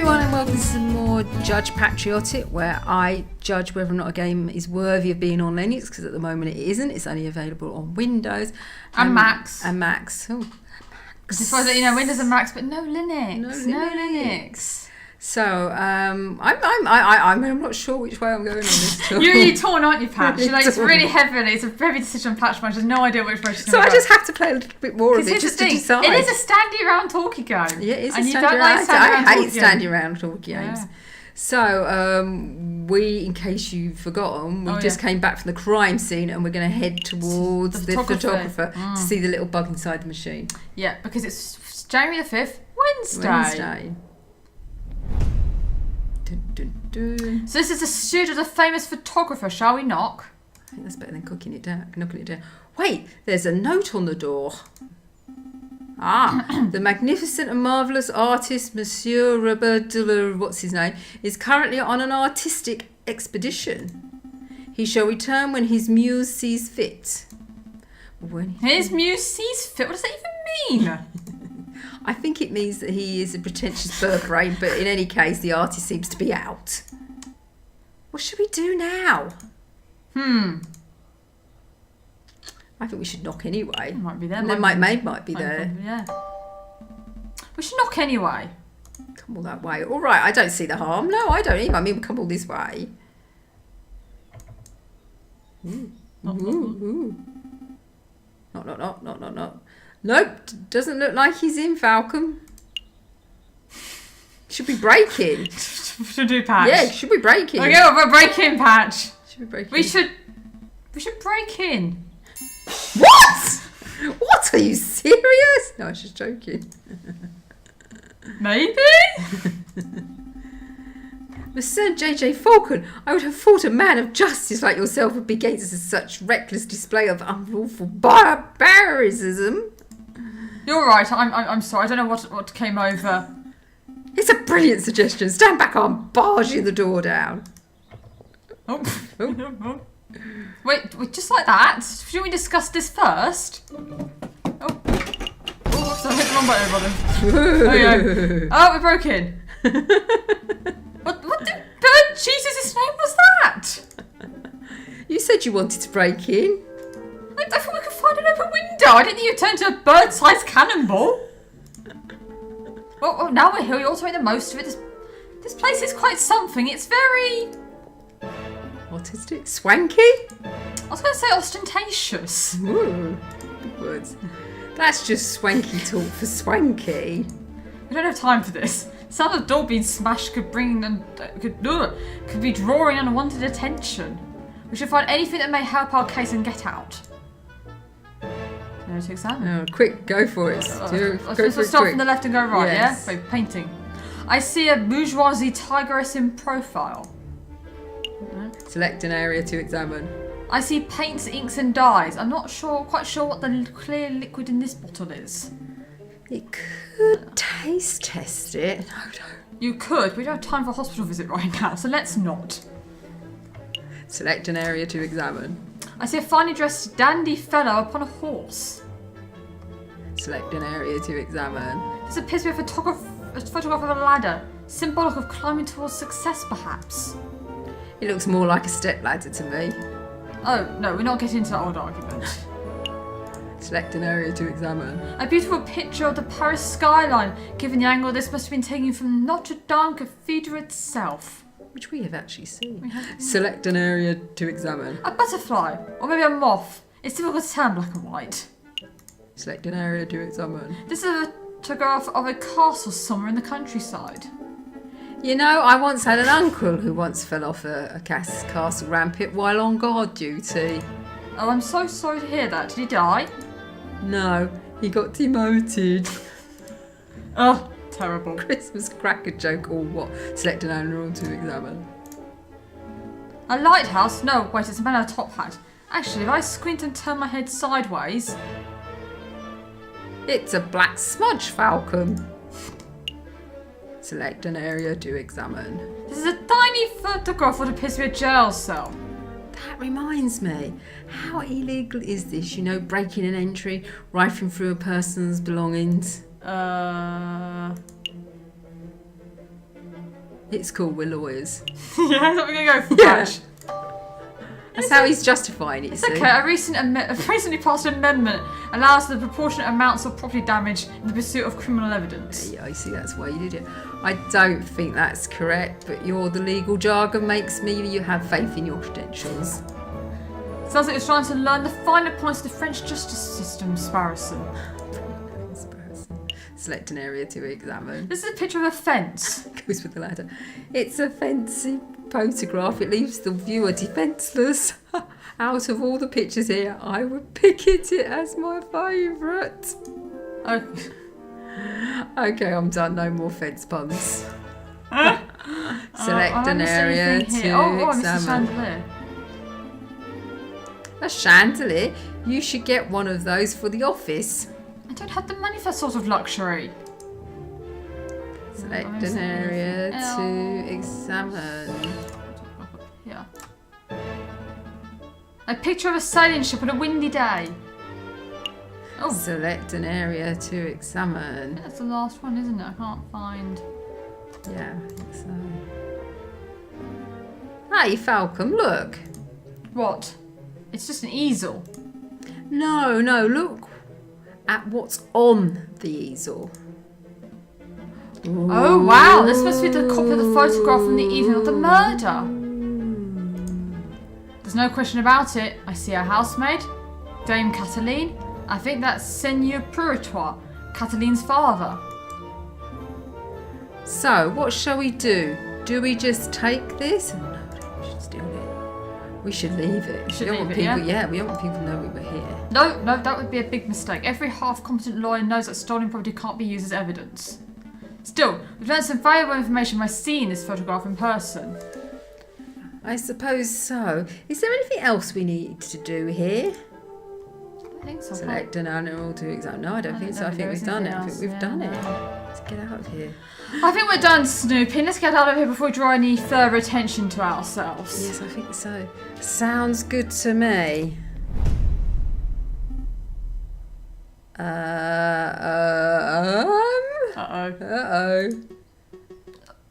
everyone, and welcome to some more Judge Patchriotic, where I judge whether or not a game is worthy of being on Linux, because at the moment it isn't. It's only available on Windows and Macs. And Macs. Oh, Macs. Just that, you know, Windows and Macs, but no Linux. No Linux. So I'm not sure which way I'm going on this tour. You're really torn, aren't you, Patch? You're like, it's really heavy. It's a heavy decision on Patch. She has no idea which way she's going to go. So I just have to play a little bit more of it just to decide. It is a standy around talkie game. Yeah, it is and a you standy don't like I hate standing around talkie games. Yeah. So we, in case you've forgotten, we just came back from the crime scene, and we're going to head towards the photographer to see the little bug inside the machine. Yeah, because it's January the 5th, Wednesday. Dun, dun, dun. So this is the studio of the famous photographer. Shall we knock? I think that's better than knocking it down. Wait, there's a note on the door. The magnificent and marvellous artist Monsieur Robert what's his name, is currently on an artistic expedition. He shall return when his muse sees fit. His muse sees fit? What does that even mean? I think it means that he is a pretentious bird brain, but in any case, the artist seems to be out. What should we do now? I think we should knock anyway. Might be there. And then Maid might be there. Yeah. We should knock anyway. Come all that way. All right, I don't see the harm. No, I don't either. I mean, come all this way. Ooh. Ooh. Not. Nope, doesn't look like he's in, Falcon. Should we break in? Should we, Patch? Yeah, should we break in? Okay, we'll break in, Patch. Should we break in? We should break in. What? What? Are you serious? No, I was just joking. Maybe? Mr. J.J. Falcon, I would have thought a man of justice like yourself would be against such reckless display of unlawful barbarism. You're right. I'm sorry. I don't know what came over. It's a brilliant suggestion. Stand back, I'm barging the door down. Oh. Wait, just like that? Should we discuss this first? Oh, sorry, I hit the wrong button, everybody. Oh, we broke in. What the bird Jesus' name was that? You said you wanted to break in. I thought we could find an open window. I didn't think you'd turn into a bird-sized cannonball. Well, now we're here. We also make the most of it. This place is quite something. It's very... What is it? Swanky? I was going to say ostentatious. Ooh, big words. That's just swanky talk for swanky. We don't have time for this. Sound of the door being smashed could be drawing unwanted attention. We should find anything that may help our case and get out. To examine. Oh, quick, go for it. Let's start from the left and go right, yes. Yeah? Wait, painting. I see a bourgeoisie tigress in profile. Select an area to examine. I see paints, inks and dyes. I'm not quite sure what the clear liquid in this bottle is. It could taste test it. No, don't. You could. We don't have time for a hospital visit right now, so let's not. Select an area to examine. I see a finely dressed dandy fellow upon a horse. Select an area to examine. This appears to be a photograph of a ladder, symbolic of climbing towards success, perhaps. It looks more like a step ladder to me. Oh, no, we're not getting into that old argument. Select an area to examine. A beautiful picture of the Paris skyline. Given the angle, this must have been taken from Notre Dame Cathedral itself. Which we have actually seen. Select an area to examine. A butterfly, or maybe a moth. It's difficult to tell in black and white. Select an area to examine. This is a photograph of a castle somewhere in the countryside. You know, I once had an uncle who once fell off a castle rampart while on guard duty. Oh, I'm so sorry to hear that. Did he die? No, he got demoted. Oh, terrible. Christmas cracker joke or what? Select an area to examine. A lighthouse? No, wait, it's a man in a top hat. Actually, if I squint and turn my head sideways... It's a black smudge, Falcon. Select an area to examine. This is a tiny photograph of what appears to be a jail cell. That reminds me. How illegal is this? You know, breaking an entry, rifling through a person's belongings. It's cool, we're lawyers. Yeah, that's what we're going to go for, Yeah. Patch. That's how he's justifying it, you It's see. okay, a recently passed amendment allows the proportionate amounts of property damage in the pursuit of criminal evidence. Yeah, I see, that's why you did it. I don't think that's correct, but the legal jargon makes you have faith in your credentials. Sounds like you're trying to learn the finer points of the French justice system, Sparrison. Select an area to examine. This is a picture of a fence. Goes with the ladder. It's a fancy photograph. It leaves the viewer defenceless. Out of all the pictures here, I would pick it as my favourite. Okay. Okay, I'm done. No more fence puns. I Select an missed area anything to here. I missed a examine. chandelier. A chandelier? You should get one of those for the office. I don't have the money for that sort of luxury. Select an area to examine. Yeah. A picture of a sailing ship on a windy day. Oh, Select an area to examine. that's the last one, isn't it? I can't find. Yeah, I think so. Hey, Falcon, look. What? It's just an easel. No, look at what's on the easel. Oh wow, this must be the copy of the photograph from the evening of the murder. There's no question about it. I see a housemaid, Dame Cataline. I think that's Seigneur Puritois, Cataline's father. So, what shall we do? Do we just take this? Oh, no, we should steal it. We should leave it. Should we don't leave want it, people, yeah, we don't want people to know we were here. No, that would be a big mistake. Every half-competent lawyer knows that stolen property can't be used as evidence. Still, we've learned some valuable information by seeing this photograph in person. I suppose so. Is there anything else we need to do here? I think so. Select an animal to examine. No, I don't think so. I think we've done it. I think we've done it. Let's get out of here. I think we're done snooping. Let's get out of here before we draw any further attention to ourselves. Yes, I think so. Sounds good to me. Uh-oh.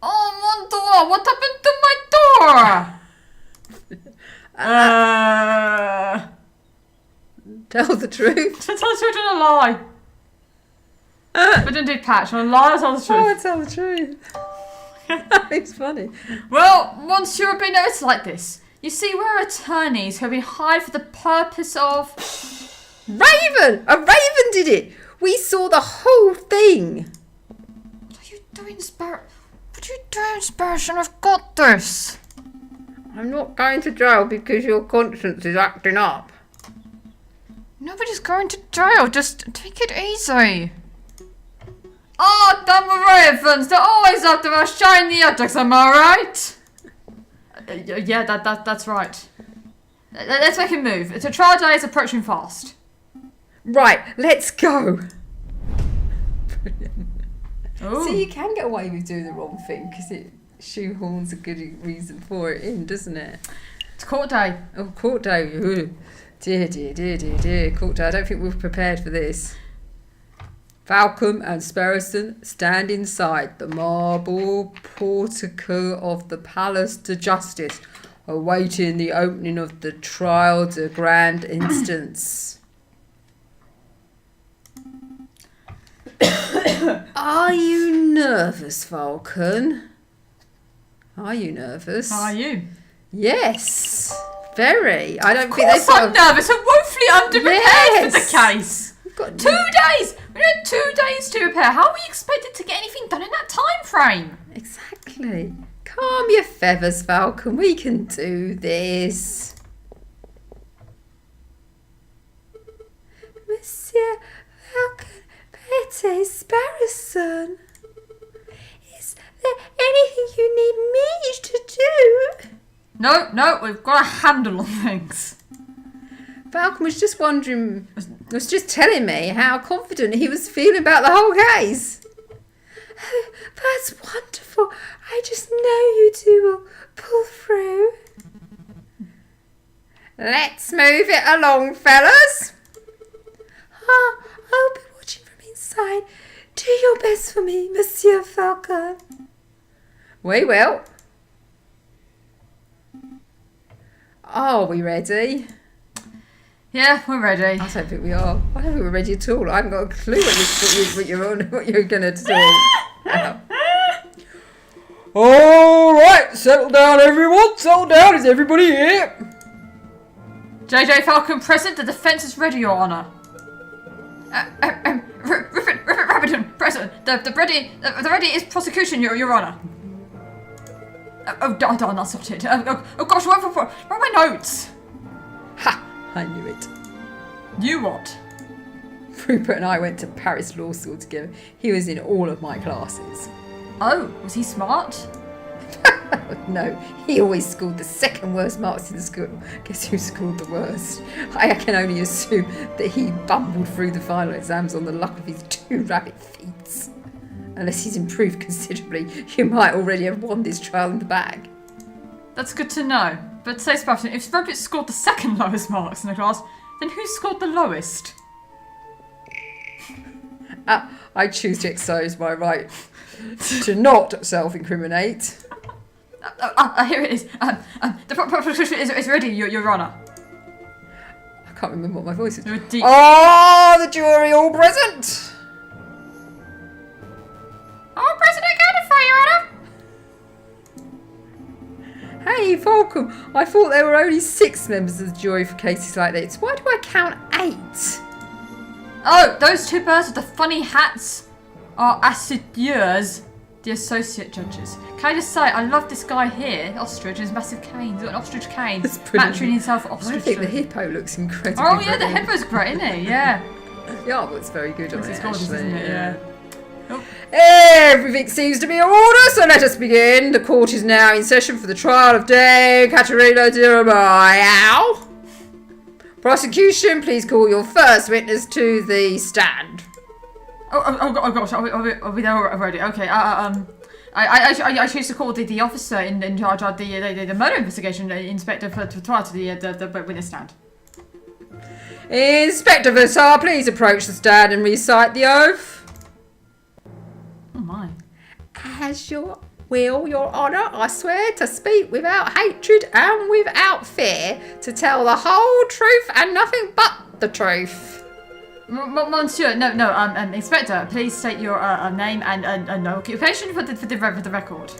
Oh, mon door! What happened to my door? Tell the truth. Tell the truth and a lie. But don't do patch. On a lie, I'll tell the Oh, I truth. tell the truth. It's funny. Well, once you've been noticed like this, you see, we're attorneys who have been hired for the purpose of... Raven! A raven did it! We saw the whole thing. What are you doing, Sparrow? What are you doing, Sparrow? I've got this. I'm not going to jail because your conscience is acting up. Nobody's going to jail. Just take it easy. Oh, damn ravens! They're always after our shiny objects, am I right? Yeah, that's right. Let's make a move. The trial day is approaching fast. Right, let's go. Ooh. See, you can get away with doing the wrong thing because it shoehorns a good reason for it in, doesn't it? It's court day. Oh, court day. Ooh. Dear. Court day. I don't think we're prepared for this. Falcon and Sparrison stand inside the marble portico of the Palace de Justice, awaiting the opening of the trial de grand instance. Are you nervous, Falcon? Are you nervous? How are you? Yes, very. I don't Of think course I'm nervous. I'm woefully underprepared for the case. We've got 2 days. We had 2 days to prepare. How are we expected to get anything done in that time frame? Exactly. Calm your feathers, Falcon. We can do this. Monsieur Falcon Pete Sparrison. Is there anything you need me to do? No, we've got a handle on things. Falcon was just telling me how confident he was feeling about the whole case. Oh, that's wonderful. I just know you two will pull through. Let's move it along, fellas. I'll be watching from inside. Do your best for me, Monsieur Falcon. We will. Are we ready? Yeah, we're ready. I don't think we are. I don't think we're ready at all. I haven't got a clue what you're going to do. All right, settle down, everyone. Settle down. Is everybody here? JJ Falcon present. The defence is ready, Your Honour. Rabbiton present. The ready is prosecution, Your Honour. Oh, darn, that's not it. Oh gosh, where are my notes? Ha! I knew it. You what? Rupert and I went to Paris Law School together. He was in all of my classes. Oh, was he smart? No, he always scored the second worst marks in the school. Guess who scored the worst? I can only assume that he bumbled through the final exams on the luck of his 2 rabbit feet. Unless he's improved considerably, you might already have won this trial in the bag. That's good to know. But say, Sebastian, if Rabbit scored the second lowest marks in the class, then who scored the lowest? I choose to exercise my right to not self-incriminate. Here it is. The prosecution is ready, Your Honour. I can't remember what my voice is. Deep. Oh, the jury all present. All present accounted for, Your Honour. Hey, Falcon, I thought there were only 6 members of the jury for cases like this. Why do I count 8? Oh, those 2 birds with the funny hats are assiduers, the associate judges. Can I just say, I love this guy here, ostrich, his massive cane. He's got an ostrich cane. That's brilliant. Matching himself ostrich. I think the hippo looks incredible. Oh yeah, the hippo's great, isn't he? Yeah. The artwork's very good on it, It's gorgeous, actually. isn't it? Yeah. Oh. Everything seems to be in order, so let us begin. The court is now in session for the trial of Dame Katerina Royale. Prosecution, please call your first witness to the stand. Oh gosh, are we there already? Okay, I choose to call the officer in charge of the murder investigation, inspector for trial to the witness stand. Inspector Vassar, please approach the stand and recite the oath. Oh my. As your will, Your Honour, I swear to speak without hatred and without fear, to tell the whole truth and nothing but the truth. Monsieur, no, Inspector, please state your name and occupation for the record.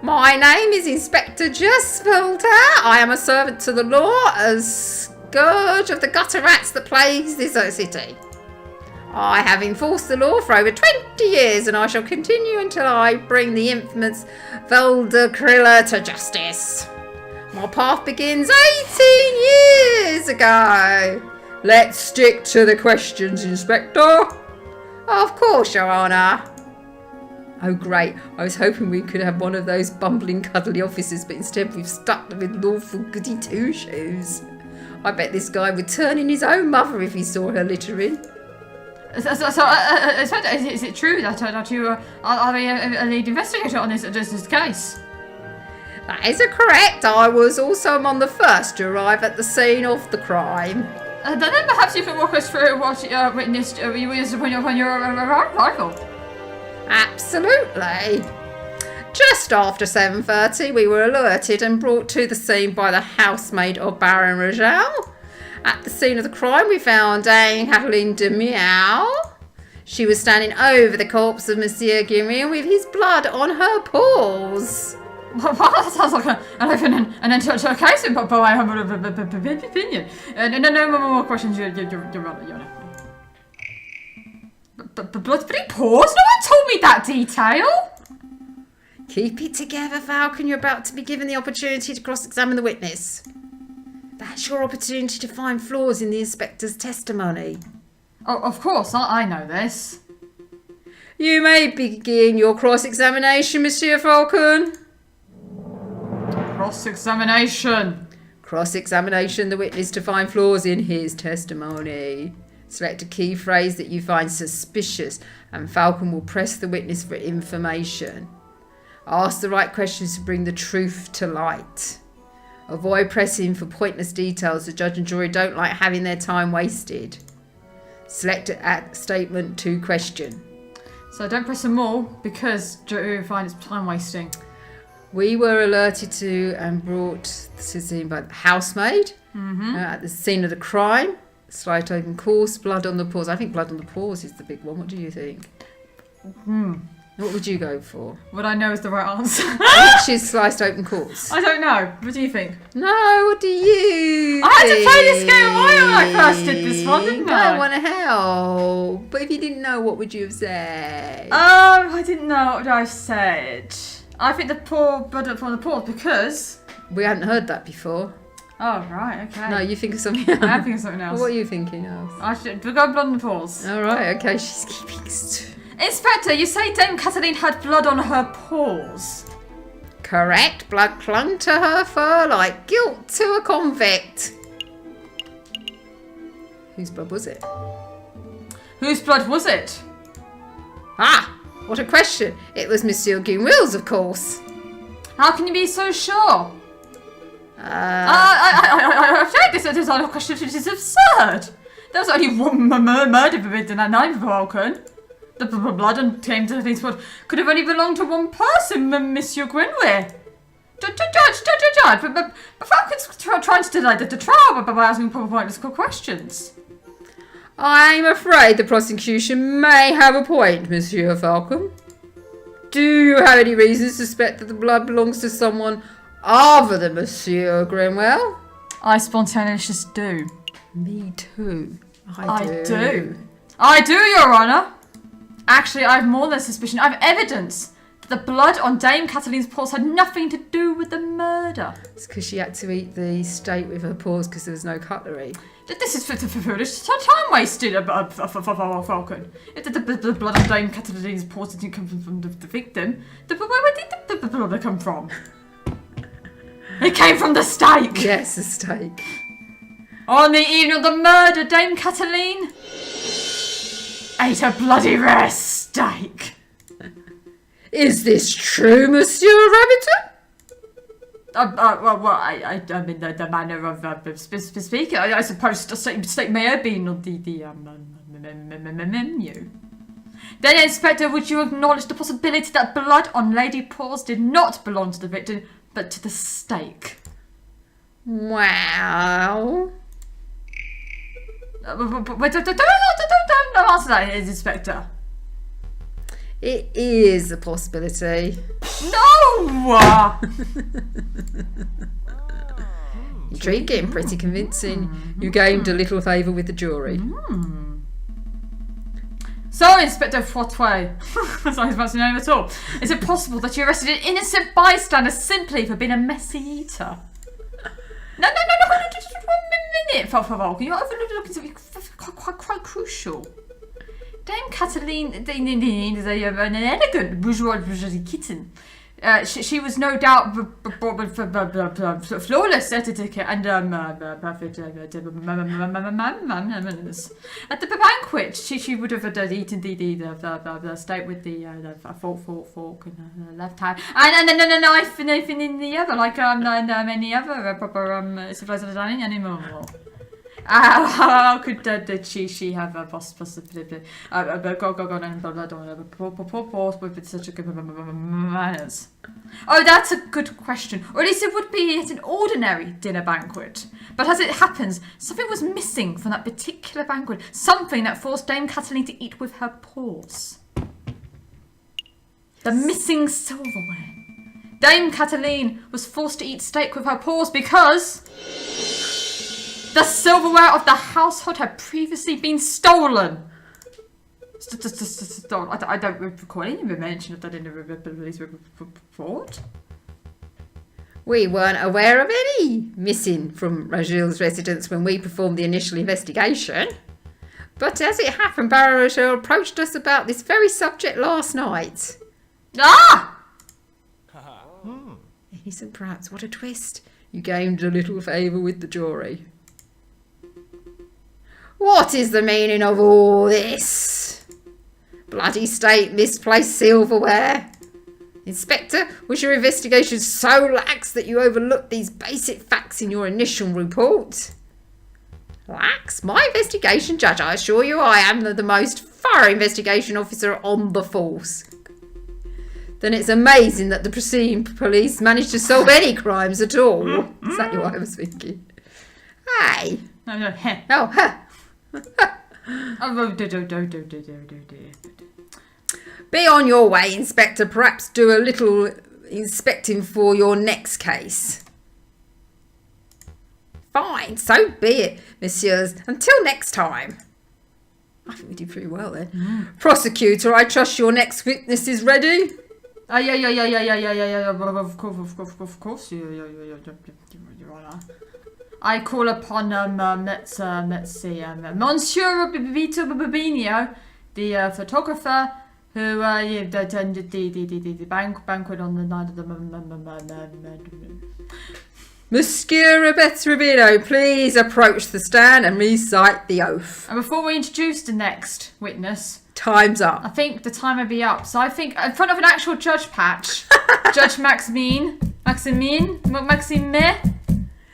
My name is Inspector Judge Patchriotic. I am a servant to the law, a scourge of the gutter rats that plagues this city. I have enforced the law for over 20 years, and I shall continue until I bring the infamous Valdecrilla to justice. My path begins 18 years ago. Let's stick to the questions, Inspector. Of course, Your Honour. Oh, great. I was hoping we could have one of those bumbling, cuddly officers, but instead we've stuck them with lawful goody two-shoes. I bet this guy would turn in his own mother if he saw her littering. So, Inspector, is it true that you are a lead investigator on this case? That is correct. I was also among the first to arrive at the scene of the crime. Then perhaps you can walk us through what you witnessed when your arrival. Absolutely. Just after 7:30, we were alerted and brought to the scene by the housemaid of Baron Rogel. At the scene of the crime, we found Dame Kathleen de Meow. She was standing over the corpse of Monsieur Guérin with his blood on her paws. Well, that sounds like an entire case, but I have an opinion. No more questions, Your Honour. But blood-free paws? No one told me that detail! Keep it together, Falcon. You're about to be given the opportunity to cross-examine the witness. That's your opportunity to find flaws in the inspector's testimony. Oh, of course, I know this. You may begin your cross-examination, Monsieur Falcon. Cross-examination. Cross-examination the witness to find flaws in his testimony. Select a key phrase that you find suspicious, and Falcon will press the witness for information. Ask the right questions to bring the truth to light. Avoid pressing for pointless details. The judge and jury don't like having their time wasted. Select a statement to question. So don't press them all because you find it's time wasting. We were alerted to and brought to the scene by the housemaid at the scene of the crime. Slight open course, blood on the paws. I think blood on the paws is the big one. What do you think? What would you go for? What I know is the right answer. Which is sliced open course? I don't know. What do you think? No, what do you I had to play this game when I first did this one, didn't I? I want to help. But if you didn't know, what would you have said? I didn't know what I said. I think the blood from the paws because... We hadn't heard that before. Oh, right, okay. No, you think of something else. I am thinking of something else. Well, what are you thinking of? We go blood on the paws. All right, okay, she's keeping... Inspector, you say Dame Kathleen had blood on her paws. Correct. Blood clung to her fur like guilt to a convict. Whose blood was it? Whose blood was it? Ah, what a question. It was Monsieur Guinwill's, of course. How can you be so sure? I've said this other question. It is absurd. There was only one murder in that night broken. The blood and came to things what could have only belonged to one person, Monsieur Grinway. Judge. But Falcon's trying to delay the trial by asking pointless questions. I'm afraid the prosecution may have a point, Monsieur Falcon. Do you have any reason to suspect that the blood belongs to someone other than Monsieur Grinwell? I spontaneously do. Me too. I do, Your Honour. Actually, I have more than suspicion. I have evidence that the blood on Dame Kathleen's paws had nothing to do with the murder. It's because she had to eat the steak with her paws because there was no cutlery. This is foolish. Time wasted, Falcon. If the blood on Dame Kathleen's paws didn't come from the victim, where did the blood come from? It came from the steak. Yes, the steak. On the evening of the murder, Dame Kathleen ate a bloody rare steak. Is this true, Monsieur Rabbington? I mean, the manner of speaking. I suppose the steak may have been on the menu. Then, Inspector, would you acknowledge the possibility that blood on Lady Paws did not belong to the victim, but to the steak? Wow. Wait, don't answer that, Inspector. It is a possibility. No! Intriguing, pretty convincing. You gained a little favour with the jury. So, Inspector Fortway, that's not his fancy name at all. Is it possible that you arrested an innocent bystander simply for being a messy eater? No, just 1 minute, Falcon. You're overlooking something quite crucial. Dame Kathleen is an elegant bourgeois kitten. She was no doubt flawless etiquette and perfect manners. At the banquet, she would have eaten the steak with the fork in her left hand, and then a knife in the other, like any other proper civilized dining animal. How could she have a possibility gone and blood on her paws with such a good manners? Oh, that's a good question. Or at least it would be at an ordinary dinner banquet. But as it happens, something was missing from that particular banquet. Something that forced Dame Kathleen to eat with her paws. The missing silverware. Dame Kathleen was forced to eat steak with her paws because the silverware of the household had previously been stolen. I don't recall any mention of that in the police report. We weren't aware of any missing from Ragil's residence when we performed the initial investigation. But as it happened, Barrow Ragil approached us about this very subject last night. Ah! Innocent, perhaps. What a twist. You gained a little favour with the jury. What is the meaning of all this? Bloody steak, misplaced silverware. Inspector, was your investigation so lax that you overlooked these basic facts in your initial report? Relax. My investigation, Judge. I assure you I am the most thorough investigation officer on the force. Then it's amazing that the preceding police managed to solve any crimes at all. Exactly what I was thinking. Hey. No, heh. Oh, huh. Be on your way, Inspector. Perhaps do a little inspecting for your next case. Fine, so be it, messieurs. Until next time. I think we did pretty well then. Prosecutor, I trust your next witness is ready. Yeah. Of course. Yeah. I call upon let's see, Monsieur Vito Babinio, the photographer who attended the banquet on the night of the. Monsieur Patchriotic, please approach the stand and recite the oath. And before we introduce the next witness, time's up. I think the time may be up. So I think in front of an actual Judge Patch, Judge Maxime.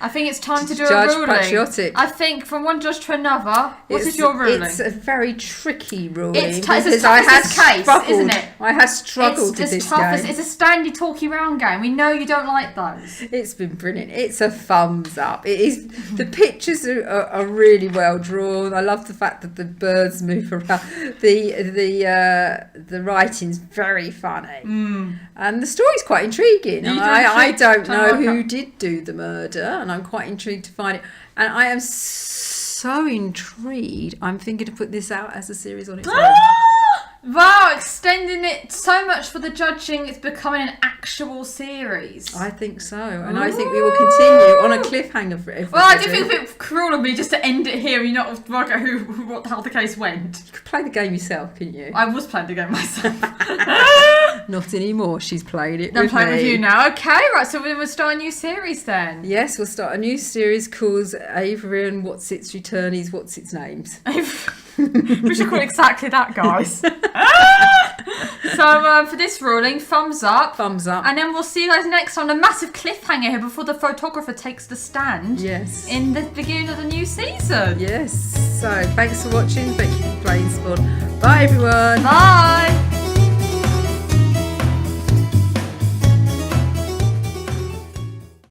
I think it's time to do Judge a ruling. Patchriotic. I think from one judge to another. What is your ruling? It's a very tricky ruling. It's as tough as this case, isn't it? I have struggled with this game. It's a standy talky round game. We know you don't like those. It's been brilliant. It's a thumbs up. It is. The pictures are really well drawn. I love the fact that the birds move around. The writing's very funny, and the story's quite intriguing. I don't know who did do the murder, and I'm quite intrigued to find it. And I am so intrigued. I'm thinking to put this out as a series on its own. Wow, extending it so much for the judging, it's becoming an actual series. I think so, and I think we will continue on a cliffhanger for everybody. Well, I do think it's a bit cruel of me just to end it here and not work out how the case went. You could play the game yourself, couldn't you? I was playing the game myself. Not anymore. She's played it. I'm playing with you now. Okay, right. So we'll start a new series then. Yes, we'll start a new series called Aviary and What's Its Returnees, What's Its Names. We should call it exactly that, guys. So for this ruling, thumbs up. Thumbs up. And then we'll see you guys next on a massive cliffhanger here before the photographer takes the stand. Yes. In the beginning of the new season. Yes. So thanks for watching. Thank you for playing Spawn. Bye everyone. Bye.